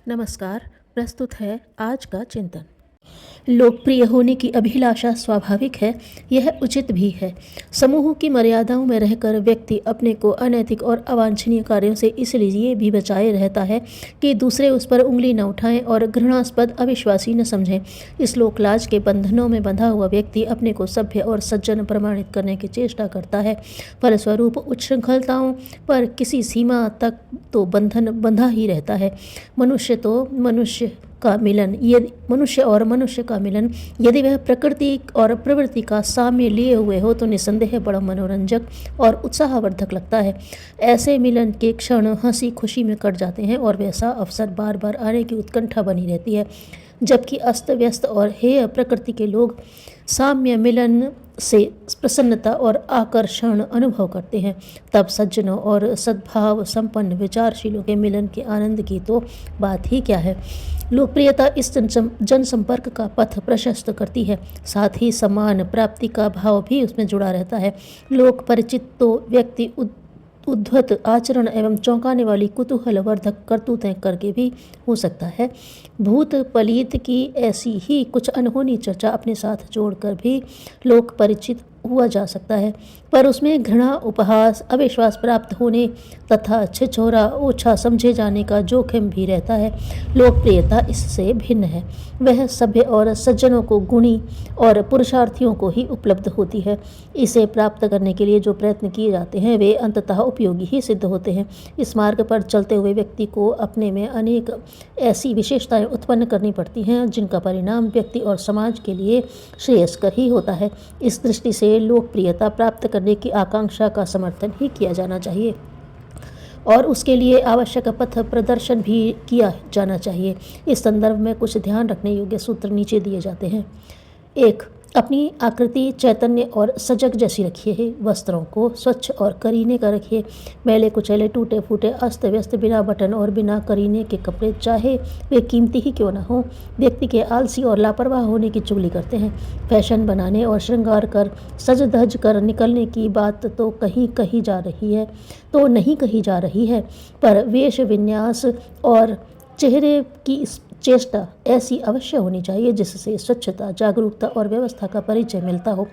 नमस्कार। प्रस्तुत है आज का चिंतन। लोकप्रिय होने की अभिलाषा स्वाभाविक है, यह उचित भी है। समूह की मर्यादाओं में रहकर व्यक्ति अपने को अनैतिक और अवांछनीय कार्यों से इसलिए भी बचाए रहता है कि दूसरे उस पर उंगली न उठाएं और घृणास्पद अविश्वासी न समझें। इस लोकलाज के बंधनों में बंधा हुआ व्यक्ति अपने को सभ्य और सज्जन प्रमाणित करने की चेष्टा करता है। फलस्वरूप उच्छृंखलताओं पर किसी सीमा तक तो बंधन बंधा ही रहता है। मनुष्य और मनुष्य का मिलन यदि वह प्रकृति और प्रवृत्ति का साम्य लिए हुए हो तो निसंदेह बड़ा मनोरंजक और उत्साहवर्धक लगता है। ऐसे मिलन के क्षण हंसी खुशी में कट जाते हैं और वैसा अवसर बार बार आने की उत्कंठा बनी रहती है। जबकि अस्त व्यस्त और हेय प्रकृति के लोग साम्य मिलन से प्रसन्नता और आकर्षण अनुभव करते हैं, तब सज्जनों और सद्भाव संपन्न विचारशीलों के मिलन के आनंद की तो बात ही क्या है। लोकप्रियता इस जनसंपर्क का पथ प्रशस्त करती है, साथ ही सम्मान प्राप्ति का भाव भी उसमें जुड़ा रहता है। लोक परिचित तो व्यक्ति उद्धत आचरण एवं चौंकाने वाली कुतूहलवर्धक करतूतें करके भी हो सकता है। भूत पलीत की ऐसी ही कुछ अनहोनी चर्चा अपने साथ जोड़कर भी लोक परिचित हुआ जा सकता है, पर उसमें घृणा, उपहास, अविश्वास प्राप्त होने तथा छिछोरा ओछा समझे जाने का जोखिम भी रहता है। लोकप्रियता इससे भिन्न है। वह सभ्य और सज्जनों को, गुणी और पुरुषार्थियों को ही उपलब्ध होती है। इसे प्राप्त करने के लिए जो प्रयत्न किए जाते हैं वे अंततः उपयोगी ही सिद्ध होते हैं। इस मार्ग पर चलते हुए व्यक्ति को अपने में अनेक ऐसी विशेषताएं उत्पन्न करनी पड़ती हैं जिनका परिणाम व्यक्ति और समाज के लिए श्रेयस्कर ही होता है। इस दृष्टि से लोकप्रियता प्राप्त करने की आकांक्षा का समर्थन ही किया जाना चाहिए और उसके लिए आवश्यक पथ प्रदर्शन भी किया जाना चाहिए। इस संदर्भ में कुछ ध्यान रखने योग्य सूत्र नीचे दिए जाते हैं। 1. अपनी आकृति चैतन्य और सजग जैसी रखिए। वस्त्रों को स्वच्छ और करीने का रखिए। मैले कुचैले, टूटे फूटे, अस्त व्यस्त, बिना बटन और बिना करीने के कपड़े, चाहे वे कीमती ही क्यों न हो, व्यक्ति के आलसी और लापरवाह होने की चुगली करते हैं। फैशन बनाने और श्रृंगार कर सज धज कर निकलने की बात तो नहीं कही जा रही है, पर वेश विन्यास और चेहरे की चेष्टा ऐसी अवश्य होनी चाहिए जिससे स्वच्छता, जागरूकता और व्यवस्था का परिचय मिलता हो।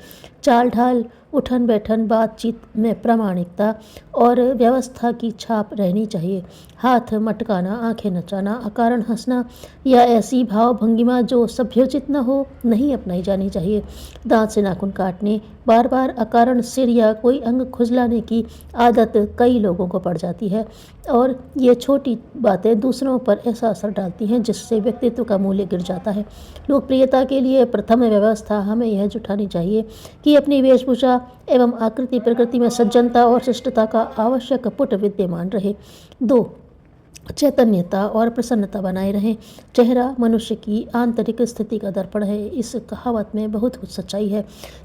चाल ढाल, उठन बैठन, बातचीत में प्रामाणिकता और व्यवस्था की छाप रहनी चाहिए। हाथ मटकाना, आंखें नचाना, अकारण हंसना या ऐसी भाव भंगिमा जो सभ्योचित न हो नहीं अपनाई जानी चाहिए। दांत से नाखून काटने, बार बार अकारण सिर या कोई अंग खुजलाने की आदत कई लोगों को पड़ जाती है और ये छोटी बातें दूसरों पर ऐसा असर डालती हैं जिससे व्यक्तित्व का मूल्य गिर जाता है। लोकप्रियता के लिए प्रथम व्यवस्था हमें यह जुटानी चाहिए कि अपनी वेशभूषा एवं आकृति प्रकृति में सज्जनता और शिष्टता का आवश्यक पुट विद्यमान रहे। 2. चैतन्यता और प्रसन्नता बनाए रहें। चेहरा मनुष्य की आंतरिक स्थिति का दर्पण है। इस कहावत में बहुत कुछ सच्चाई है।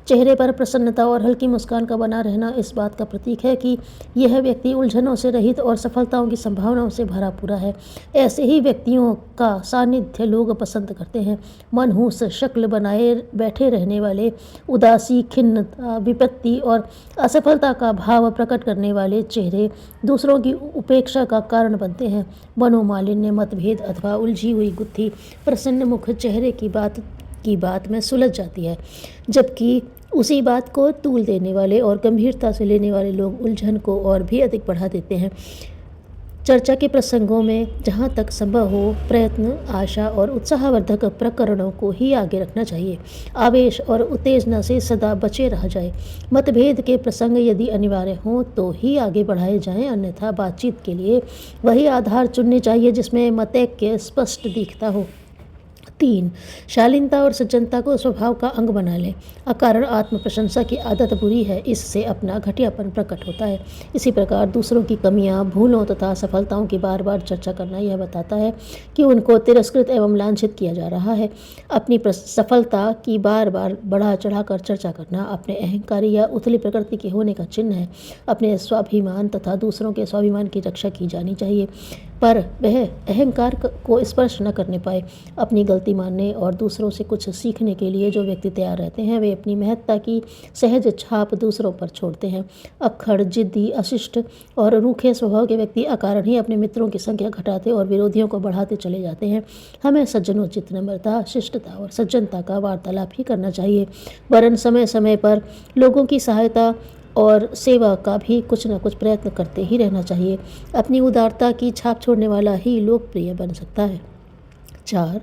चेहरे पर प्रसन्नता और हल्की मुस्कान का बना रहना इस बात का प्रतीक है कि यह व्यक्ति उलझनों से रहित और सफलताओं की संभावनाओं से भरा पूरा है। ऐसे ही व्यक्तियों का सानिध्य लोग पसंद करते हैं। मनहूस शक्ल बनाए बैठे रहने वाले, उदासी, खिन्नता, विपत्ति और असफलता का भाव प्रकट करने वाले चेहरे दूसरों की उपेक्षा का कारण बनते हैं। मनोमालिन्य, मतभेद अथवा उलझी हुई गुत्थी प्रसन्न मुख चेहरे की बात में सुलझ जाती है, जबकि उसी बात को तूल देने वाले और गंभीरता से लेने वाले लोग उलझन को और भी अधिक बढ़ा देते हैं। चर्चा के प्रसंगों में जहाँ तक संभव हो प्रयत्न, आशा और उत्साहवर्धक प्रकरणों को ही आगे रखना चाहिए। आवेश और उत्तेजना से सदा बचे रहा जाए। मतभेद के प्रसंग यदि अनिवार्य हों तो ही आगे बढ़ाए जाएं, अन्यथा बातचीत के लिए वही आधार चुनने चाहिए जिसमें मतैक्य स्पष्ट दिखता हो। 3. शालीनता और सज्जनता को स्वभाव का अंग बना लें। अकारण आत्म प्रशंसा की आदत बुरी है, इससे अपना घटियापन प्रकट होता है। इसी प्रकार दूसरों की कमियां, भूलों तथा सफलताओं की बार बार चर्चा करना यह बताता है कि उनको तिरस्कृत एवं लांछित किया जा रहा है। अपनी सफलता की बार बार बढ़ा चढ़ाकर चर्चा करना अपने अहंकारी या उथली प्रकृति के होने का चिन्ह है। अपने स्वाभिमान तथा दूसरों के स्वाभिमान की रक्षा की जानी चाहिए। पर वह अहंकार को स्पर्श न करने पाए। अपनी गलती मानने और दूसरों से कुछ सीखने के लिए जो व्यक्ति तैयार रहते हैं वे अपनी महत्ता की सहज छाप दूसरों पर छोड़ते हैं। अक्खड़, जिद्दी, अशिष्ट और रूखे स्वभाव के व्यक्ति अकारण ही अपने मित्रों की संख्या घटाते और विरोधियों को बढ़ाते चले जाते हैं। हमें सज्जनोचित, नम्रता, शिष्टता और सज्जनता का वार्तालाप ही करना चाहिए, वरन समय समय पर लोगों की सहायता और सेवा का भी कुछ न कुछ प्रयत्न करते ही रहना चाहिए। अपनी उदारता की छाप छोड़ने वाला ही लोकप्रिय बन सकता है। 4.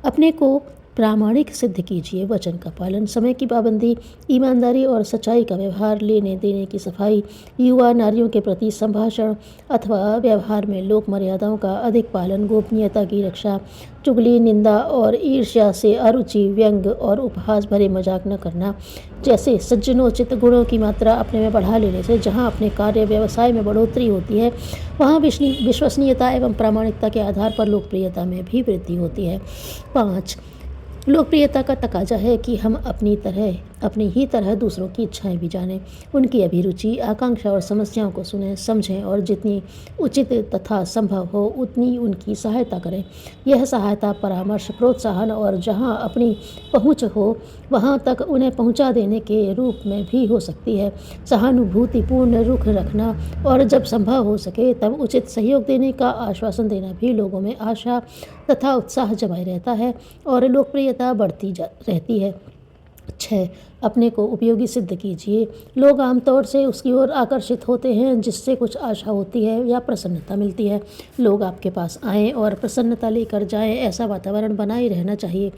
अपने को प्रामाणिक सिद्ध कीजिए। वचन का पालन, समय की पाबंदी, ईमानदारी और सच्चाई का व्यवहार, लेने देने की सफाई, युवा नारियों के प्रति संभाषण अथवा व्यवहार में लोक मर्यादाओं का अधिक पालन, गोपनीयता की रक्षा, चुगली, निंदा और ईर्ष्या से अरुचि, व्यंग और उपहास भरे मजाक न करना जैसे सज्जनोचित गुणों की मात्रा अपने में बढ़ा लेने से जहाँ अपने कार्य व्यवसाय में बढ़ोतरी होती है वहाँ विश्वसनीयता एवं प्रामाणिकता के आधार पर लोकप्रियता में भी वृद्धि होती है। 5. लोकप्रियता का तकाजा है कि हम अपनी ही तरह दूसरों की इच्छाएं भी जानें, उनकी अभिरुचि, आकांक्षा और समस्याओं को सुनें, समझें और जितनी उचित तथा संभव हो उतनी उनकी सहायता करें। यह सहायता, परामर्श, प्रोत्साहन और जहां अपनी पहुंच हो वहां तक उन्हें पहुंचा देने के रूप में भी हो सकती है। सहानुभूतिपूर्ण रुख रखना और जब संभव हो सके तब उचित सहयोग देने का आश्वासन देना भी लोगों में आशा तथा उत्साह जमाए रहता है और लोकप्रियता बढ़ती रहती है। 6. अपने को उपयोगी सिद्ध कीजिए। लोग आमतौर से उसकी ओर आकर्षित होते हैं जिससे कुछ आशा होती है या प्रसन्नता मिलती है। लोग आपके पास आएं और प्रसन्नता लेकर जाएं, ऐसा वातावरण बनाए रहना चाहिए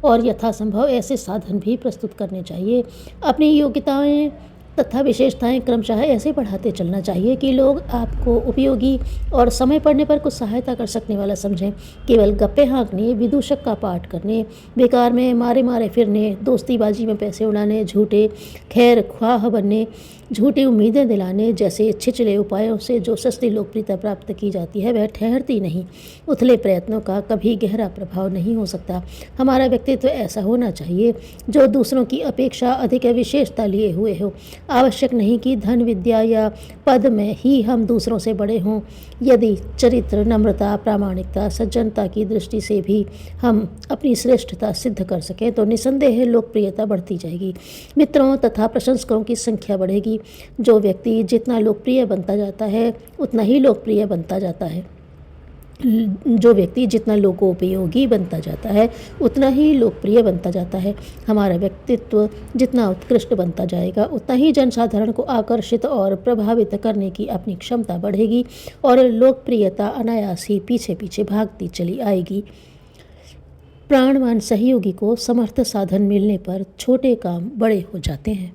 और यथासंभव ऐसे साधन भी प्रस्तुत करने चाहिए। अपनी योग्यताएं तथा विशेषताएं क्रमशः ऐसे बढ़ाते चलना चाहिए कि लोग आपको उपयोगी और समय पड़ने पर कुछ सहायता कर सकने वाला समझें। केवल गप्पे हाँकने, विदूषक का पाठ करने, बेकार में मारे फिरने, दोस्तीबाजी में पैसे उड़ाने, झूठे खैर ख्वाह बनने, झूठी उम्मीदें दिलाने जैसे छिछले उपायों से जो सस्ती लोकप्रियता प्राप्त की जाती है वह ठहरती नहीं। उथले प्रयत्नों का कभी गहरा प्रभाव नहीं हो सकता। हमारा व्यक्तित्व ऐसा होना चाहिए जो दूसरों की अपेक्षा अधिक विशेषता लिए हुए हो। आवश्यक नहीं कि धन, विद्या या पद में ही हम दूसरों से बड़े हों। यदि चरित्र, नम्रता, प्रामाणिकता, सज्जनता की दृष्टि से भी हम अपनी श्रेष्ठता सिद्ध कर सकें तो निसंदेह लोकप्रियता बढ़ती जाएगी। मित्रों तथा प्रशंसकों की संख्या बढ़ेगी। जो व्यक्ति जितना लोकप्रिय बनता जाता है उतना ही लोकप्रिय बनता जाता है। जो व्यक्ति जितना लोकोपयोगी बनता जाता है उतना ही लोकप्रिय बनता जाता है। हमारा व्यक्तित्व जितना उत्कृष्ट बनता जाएगा उतना ही जनसाधारण को आकर्षित और प्रभावित करने की अपनी क्षमता बढ़ेगी और लोकप्रियता अनायास ही पीछे पीछे भागती चली आएगी। प्राणवान सहयोगी को समर्थ साधन मिलने पर छोटे काम बड़े हो जाते हैं।